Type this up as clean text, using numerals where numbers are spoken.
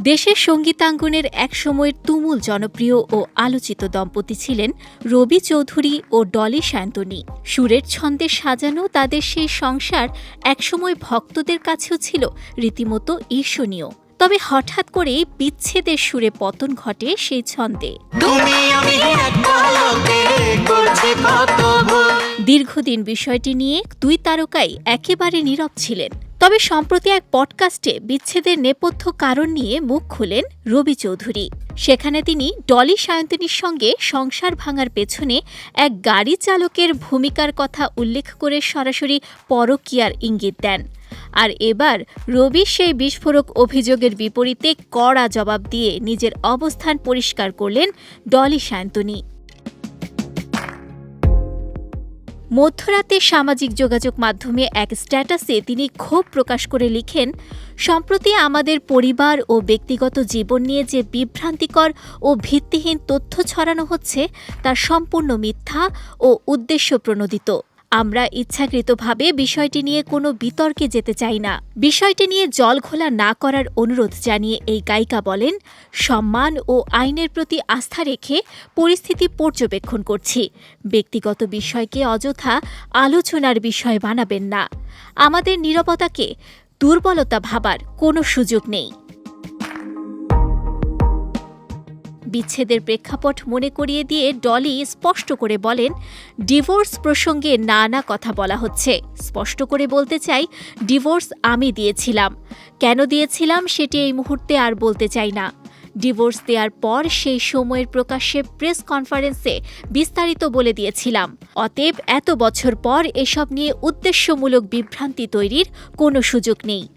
দেশের সঙ্গীতাঙ্গনের এক সময়ের তুমুল জনপ্রিয় ও আলোচিত দম্পতি ছিলেন রবি চৌধুরী ও ডলি সায়ন্তনী। সুরের ছন্দে সাজানো তাদের সেই সংসার একসময় ভক্তদের কাছেও ছিল রীতিমতো ঈর্ষণীয়। তবে হঠাৎ করেই বিচ্ছেদের সুরে পতন ঘটে সেই ছন্দে। দীর্ঘদিন বিষয়টি নিয়ে দুই তারকাই একেবারে নীরব ছিলেন। তবে সম্প্রতি এক পডকাস্টে বিচ্ছেদের নেপথ্য কারণ নিয়ে মুখ খুলেন রবি চৌধুরী। সেখানে তিনি ডলি সায়ন্তনীর সঙ্গে সংসার ভাঙার পেছনে এক গাড়ি চালকের ভূমিকার কথা উল্লেখ করে সরাসরি পরকীয়ার ইঙ্গিত দেন। আর এবার রবির সেই বিস্ফোরক অভিযোগের বিপরীতে কড়া জবাব দিয়ে নিজের অবস্থান পরিষ্কার করলেন ডলি সায়ন্তনী। মধ্যরাতে সামাজিক যোগাযোগ মাধ্যমে এক স্ট্যাটাসে তিনি ক্ষোভ প্রকাশ করে লিখেন, সম্প্রতি আমাদের পরিবার ও ব্যক্তিগত জীবন নিয়ে যে বিভ্রান্তিকর ও ভিত্তিহীন তথ্য ছড়ানো হচ্ছে তা সম্পূর্ণ মিথ্যা ও উদ্দেশ্যপ্রণোদিত। আমরা ইচ্ছাকৃতভাবে বিষয়টি নিয়ে কোনো বিতর্কে যেতে চাই না। বিষয়টি নিয়ে জলঘোলা না করার অনুরোধ জানিয়ে এই গায়িকা বলেন, সম্মান ও আইনের প্রতি আস্থা রেখে পরিস্থিতি পর্যবেক্ষণ করছি। ব্যক্তিগত বিষয়কে অযথা আলোচনার বিষয় বানাবেন না। আমাদের নীরবতাকে দুর্বলতা ভাবার কোনো সুযোগ নেই। বিচ্ছেদের প্রেক্ষাপট মনে করিয়ে দিয়ে ডলি স্পষ্ট করে বলেন, ডিভোর্স প্রসঙ্গে নানা কথা বলা হচ্ছে। স্পষ্ট করে বলতে চাই, ডিভোর্স আমি দিয়েছিলাম। কেন দিয়েছিলাম সেটি এই মুহূর্তে আর বলতে চাই না। ডিভোর্স দেওয়ার পর সেই সময়ের প্রকাশ্যে প্রেস কনফারেন্সে বিস্তারিত বলে দিয়েছিলাম। অতএব এত বছর পর এসব নিয়ে উদ্দেশ্যমূলক বিভ্রান্তি তৈরির কোনো সুযোগ নেই।